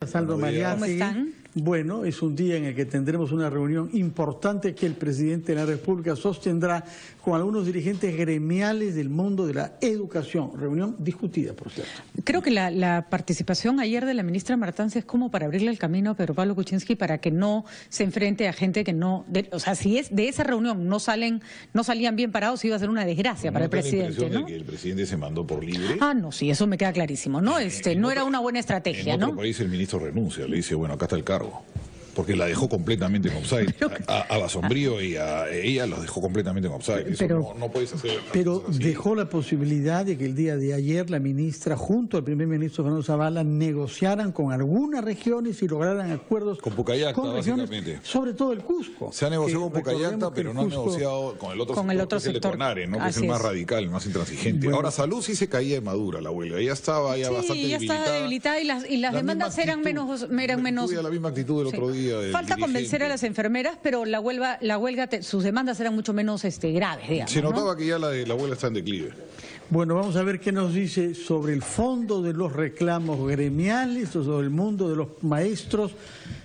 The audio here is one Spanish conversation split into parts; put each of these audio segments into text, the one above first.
Saldo María, ¿cómo están? Bueno, es un día en el que tendremos una reunión importante que el presidente de la República sostendrá con algunos dirigentes gremiales del mundo de la educación. Reunión discutida, por cierto. Creo que la participación ayer de la ministra Martans es como para abrirle el camino a Pedro Pablo Kuczynski para que no se enfrente a gente que no... o sea, si es de esa reunión no salían bien parados, iba a ser una desgracia para el presidente, ¿no? De que el presidente se mandó por libre. Ah, no, sí, eso me queda clarísimo, ¿no? No era una buena estrategia, en ¿no? En otro país el ministro renuncia, le dice, bueno, acá está el cargo. Porque la dejó completamente en offside. A Basombrío y a ella los dejó completamente en offside. Eso no puedes hacer. Pero dejó la posibilidad de que el día de ayer la ministra, junto al primer ministro Fernando Zavala, negociaran con algunas regiones y lograran acuerdos con Pucallacta, básicamente. Sobre todo el Cusco. Se ha negociado con Pucallacta, pero no ha negociado con el otro sector, que es el de Conare, ¿no? Que es el más radical, el más intransigente. Bueno. Ahora, Salud sí se caía de madura la huelga. Ya estaba bastante debilitada. Sí, ya estaba debilitada y las demandas eran menos... La misma actitud del otro día. Falta convencer a las enfermeras, pero la huelga sus demandas eran mucho menos graves, digamos. Se notaba que ya la huelga está en declive. Bueno, vamos a ver qué nos dice sobre el fondo de los reclamos gremiales o sobre el mundo de los maestros.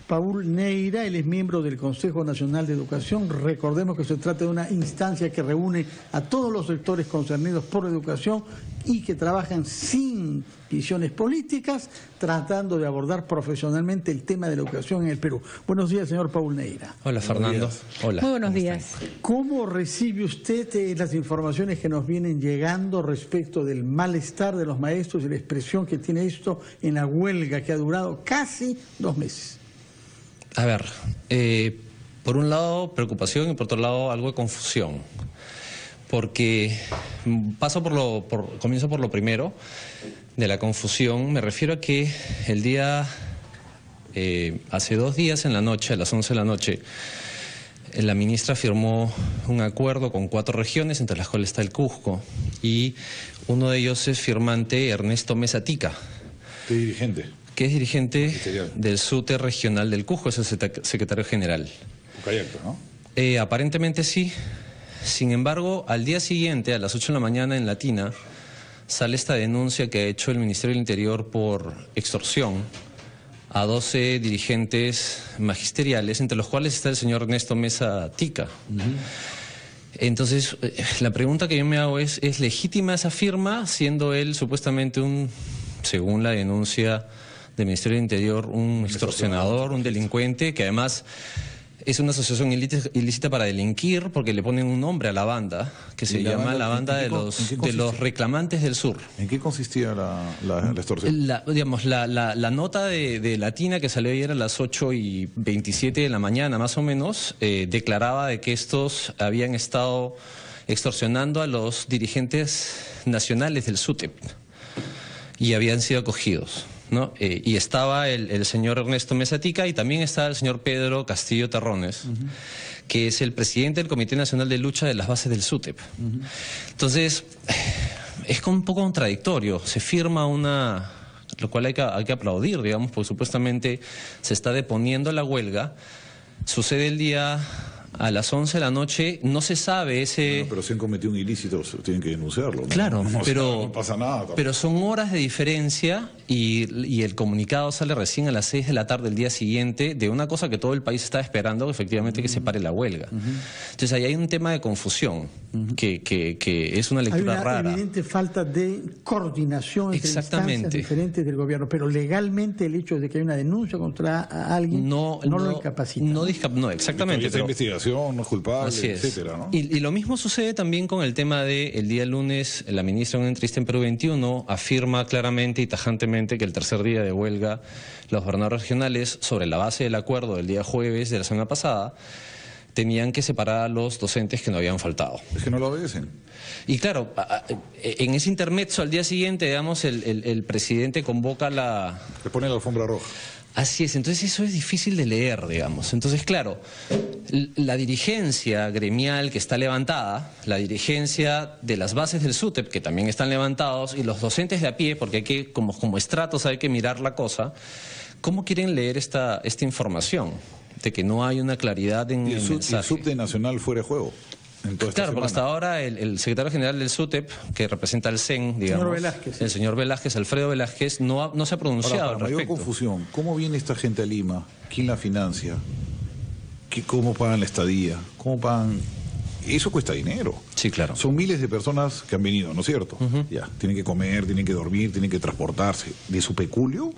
Paul Neira, él es miembro del Consejo Nacional de Educación. Recordemos que se trata de una instancia que reúne a todos los sectores concernidos por la educación y que trabajan sin visiones políticas, tratando de abordar profesionalmente el tema de la educación en el Perú. Buenos días, señor Paul Neira. Hola, Fernando. Hola. Muy buenos días. ¿Cómo recibe usted las informaciones que nos vienen llegando respecto del malestar de los maestros y la expresión que tiene esto en la huelga que ha durado casi 2 meses? A ver, por un lado preocupación y por otro lado algo de confusión. Porque comienzo por lo primero, de la confusión. Me refiero a que el día, hace 2 días en la noche, a las 11 de la noche, la ministra firmó un acuerdo con 4 regiones, entre las cuales está el Cusco, y uno de ellos es firmante Ernesto Mesa Tica. ¿Qué dirigente? Que es dirigente del SUTE regional del Cusco, es el secretario general. Pucallacta, ¿no? Aparentemente sí. Sin embargo, al día siguiente, a las 8 de la mañana en Latina, sale esta denuncia que ha hecho el Ministerio del Interior por extorsión a 12 dirigentes magisteriales, entre los cuales está el señor Ernesto Mesa Tica. Entonces, la pregunta que yo me hago ¿es legítima esa firma, siendo él supuestamente según la denuncia del Ministerio del Interior, un extorsionador, un delincuente, que además es una asociación ilícita para delinquir, porque le ponen un nombre a la banda, que se llama la banda de los reclamantes del sur? ¿En qué consistía la extorsión? La nota de Latina que salió ayer a las 8:27 de la mañana, más o menos, declaraba de que estos habían estado extorsionando a los dirigentes nacionales del SUTEP y habían sido acogidos, ¿no? Y estaba el señor Ernesto Mesa Tica y también estaba el señor Pedro Castillo Terrones, que es el presidente del Comité Nacional de Lucha de las Bases del SUTEP. Entonces, es un poco contradictorio. Se firma lo cual hay que aplaudir, digamos, porque supuestamente se está deponiendo la huelga. Sucede el día a las 11 de la noche, no se sabe Bueno, pero si han cometido un ilícito, tienen que denunciarlo, ¿no? Claro, no pasa nada tampoco. Pero son horas de diferencia y el comunicado sale recién a las 6 de la tarde del día siguiente de una cosa que todo el país está esperando, efectivamente, que se pare la huelga. Entonces ahí hay un tema de confusión, que es una lectura rara. Hay una evidente falta de coordinación entre instancias diferentes del gobierno, pero legalmente el hecho de que hay una denuncia contra alguien no lo incapacita. No, exactamente. Esta investigación no es culpable, etcétera, ¿no? Y lo mismo sucede también con el tema el día lunes, la ministra en una entrevista en Perú 21 afirma claramente y tajantemente que el tercer día de huelga, los gobernadores regionales, sobre la base del acuerdo del día jueves de la semana pasada, tenían que separar a los docentes que no habían faltado. Es que no lo obedecen. Y claro, en ese intermezzo al día siguiente, digamos, el presidente convoca Le pone la alfombra roja. Así es, entonces eso es difícil de leer, digamos. Entonces, claro, la dirigencia gremial que está levantada, la dirigencia de las bases del SUTEP, que también están levantados, y los docentes de a pie, porque hay que, como estratos, hay que mirar la cosa, ¿cómo quieren leer esta información? De que no hay una claridad en el mensaje. ¿Y el subte nacional fuera de juego? en toda esta Claro, porque semana. hasta ahora el secretario general del SUTEP, que representa al CEN, digamos, Velázquez, sí. el señor Velázquez, Alfredo Velázquez, no se ha pronunciado Ahora, al para mayor respecto. confusión, ¿cómo viene esta gente a Lima? ¿Quién la financia? ¿Cómo pagan la estadía? ¿Cómo pagan? Eso cuesta dinero. Sí, claro. Son miles de personas que han venido, ¿no es cierto? Ya, tienen que comer, tienen que dormir, tienen que transportarse. ¿De su peculio?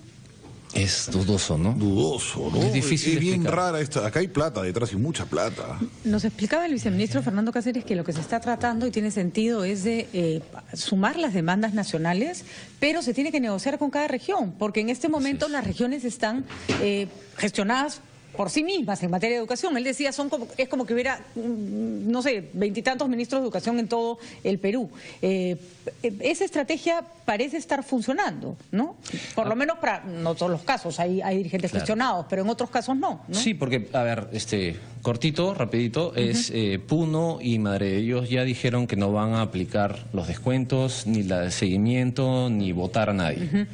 Es dudoso, ¿no? Dudoso, ¿no? Es difícil de bien explicar. rara esta. Acá hay plata detrás y mucha plata. Nos explicaba el viceministro Fernando Cáceres que lo que se está tratando, y tiene sentido, es de sumar las demandas nacionales, pero se tiene que negociar con cada región, porque en este momento las regiones están gestionadas por sí mismas en materia de educación. Él decía, es como que hubiera, no sé, 20 y tantos ministros de educación en todo el Perú. Esa estrategia parece estar funcionando, ¿no? Por lo menos para, no todos los casos, hay dirigentes gestionados, pero en otros casos no. Sí, porque, a ver, cortito, rapidito, es Puno y Madre de Dios ya dijeron que no van a aplicar los descuentos, ni la de seguimiento, ni votar a nadie.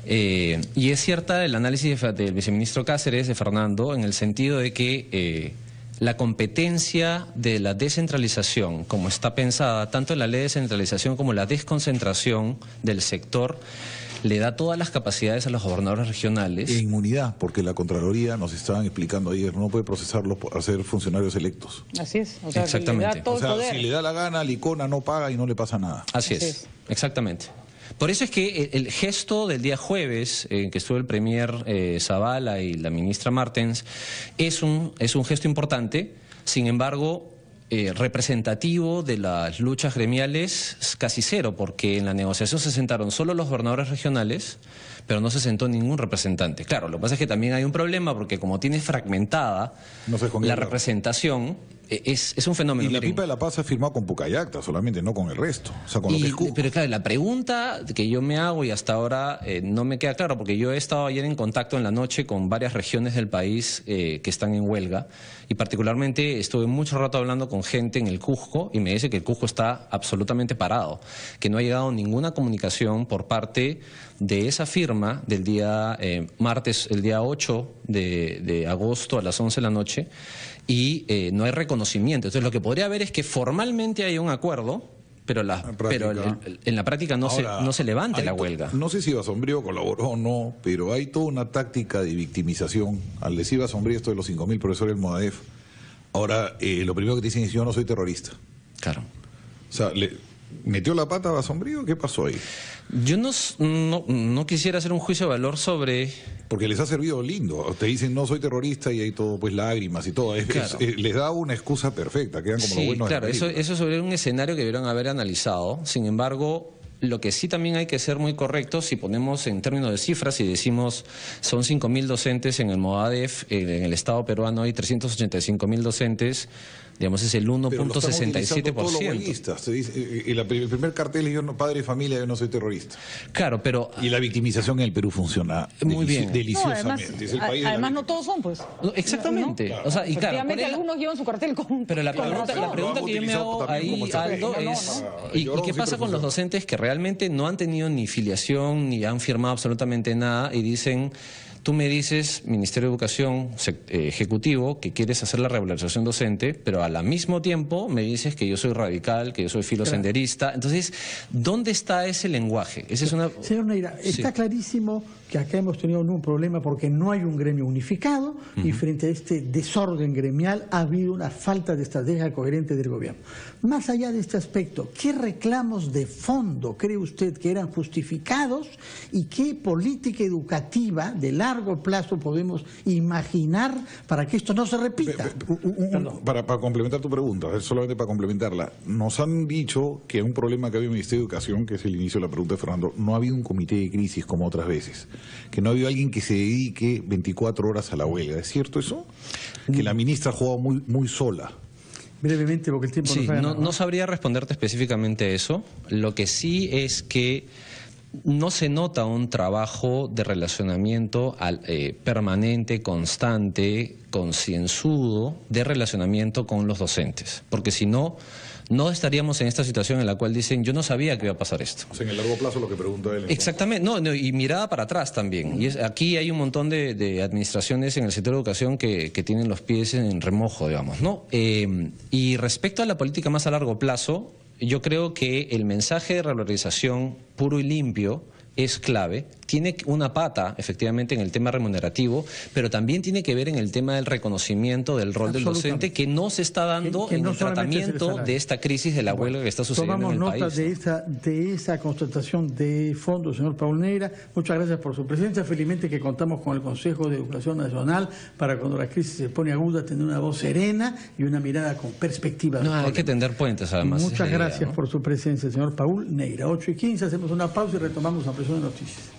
Y es cierta el análisis del viceministro Cáceres, de Fernando, en el sentido de que la competencia de la descentralización, como está pensada, tanto en la ley de descentralización como la desconcentración del sector, le da todas las capacidades a los gobernadores regionales. E inmunidad, porque la Contraloría, nos estaban explicando ayer, no puede procesarlos por ser funcionarios electos. Así es. O sea, Exactamente. le da todo O sea, el poder. si le da la gana, Licona no paga y no le pasa nada. Así Así es, es. exactamente. Por eso es que el gesto del día jueves, en que estuvo el premier Zavala y la ministra Martens, es un gesto importante. Sin embargo, representativo de las luchas gremiales es casi cero, porque en la negociación se sentaron solo los gobernadores regionales, pero no se sentó ningún representante. Claro, lo que pasa es que también hay un problema, porque como tiene fragmentada No sé con qué la hablar. representación, es un fenómeno. Y la Miren. pipa de la paz se ha firmado con Pucallacta solamente, no con el resto. O sea, con lo que es Cuba. Pero claro, la pregunta que yo me hago y hasta ahora no me queda claro, porque yo he estado ayer en contacto en la noche con varias regiones del país que están en huelga, y particularmente estuve mucho rato hablando con gente en el Cusco y me dice que el Cusco está absolutamente parado, que no ha llegado ninguna comunicación por parte de esa firma del día martes, el día 8 de agosto a las 11 de la noche, y no hay reconocimiento. Entonces lo que podría haber es que formalmente hay un acuerdo, pero en la práctica no, Ahora, no se levante hay la huelga. No sé si Basombrío colaboró o no, pero hay toda una táctica de victimización. Al decir Basombrío esto de los 5.000 profesores del MOADEF, ahora lo primero que te dicen es: yo no soy terrorista. Claro. O sea, ¿le metió la pata a Basombrío? ¿Qué pasó ahí? Yo no quisiera hacer un juicio de valor sobre... Porque les ha servido lindo. Te dicen no soy terrorista y hay todo, pues lágrimas y todo. Claro. Les da una excusa perfecta, quedan como los Sí, buenos de la claro, película. eso sobre un escenario que debieron haber analizado. Sin embargo, lo que sí también hay que ser muy correctos, si ponemos en términos de cifras y decimos son 5.000 docentes en el MOADEF, en el Estado peruano hay 385.000 docentes, digamos es el Pero lo estamos utilizando todos los 1.67%. huelguistas. Te dice, el primer cartel es: yo no, padre de familia, yo no soy terrorista. Claro, pero... Y la victimización en el Perú funciona Muy bien. deliciosamente. Es el país de la además no todos son, pues. Exactamente. ¿No? O sea, y claro, Efectivamente, ¿cuál es la- algunos llevan su cartel con Pero la con pregunta razón. que yo me hago también como ahí, estrategia. Aldo, No, es no. ¿y Llorón qué pasa siempre con los funciona. docentes que realmente no han tenido ni filiación ni han firmado absolutamente nada y dicen: tú me dices, Ministerio de Educación, Ejecutivo, que quieres hacer la regularización docente, pero al mismo tiempo me dices que yo soy radical, que yo soy filosenderista? Entonces, ¿dónde está ese lenguaje? Esa es una... Señor Neira, está clarísimo que acá hemos tenido un problema porque no hay un gremio unificado y frente a este desorden gremial ha habido una falta de estrategia coherente del gobierno. Más allá de este aspecto, ¿qué reclamos de fondo cree usted que eran justificados y qué política educativa de largo plazo podemos imaginar para que esto no se repita? Para complementar tu pregunta, solamente para complementarla, nos han dicho que un problema que había en el Ministerio de Educación, que es el inicio de la pregunta de Fernando, no ha habido un comité de crisis como otras veces, que no ha habido alguien que se dedique 24 horas a la huelga. ¿Es cierto eso? Que la ministra ha jugado muy sola. Brevemente, porque el tiempo Sí, nos gana, no sabría responderte específicamente eso. Lo que sí es que no se nota un trabajo de relacionamiento permanente, constante, concienzudo de relacionamiento con los docentes. Porque si no, no estaríamos en esta situación en la cual dicen, yo no sabía que iba a pasar esto. O sea, en el largo plazo lo que pregunta él. Exactamente, no, y mirada para atrás también. Y aquí hay un montón de administraciones en el sector de educación que tienen los pies en remojo, digamos, ¿no? Y respecto a la política más a largo plazo, yo creo que el mensaje de revalorización puro y limpio es clave. Tiene una pata, efectivamente, en el tema remunerativo, pero también tiene que ver en el tema del reconocimiento del rol del docente, que no se está dando en el tratamiento de esta crisis de la huelga que está sucediendo en el país. Tomamos nota de esa constatación de fondo, señor Paul Neira. Muchas gracias por su presencia. Felizmente que contamos con el Consejo de Educación Nacional para cuando la crisis se pone aguda tener una voz serena y una mirada con perspectiva. No, hay que tender puentes, además. Muchas gracias por su presencia, señor Paul Neira. 8:15, hacemos una pausa y retomamos la presión de noticias.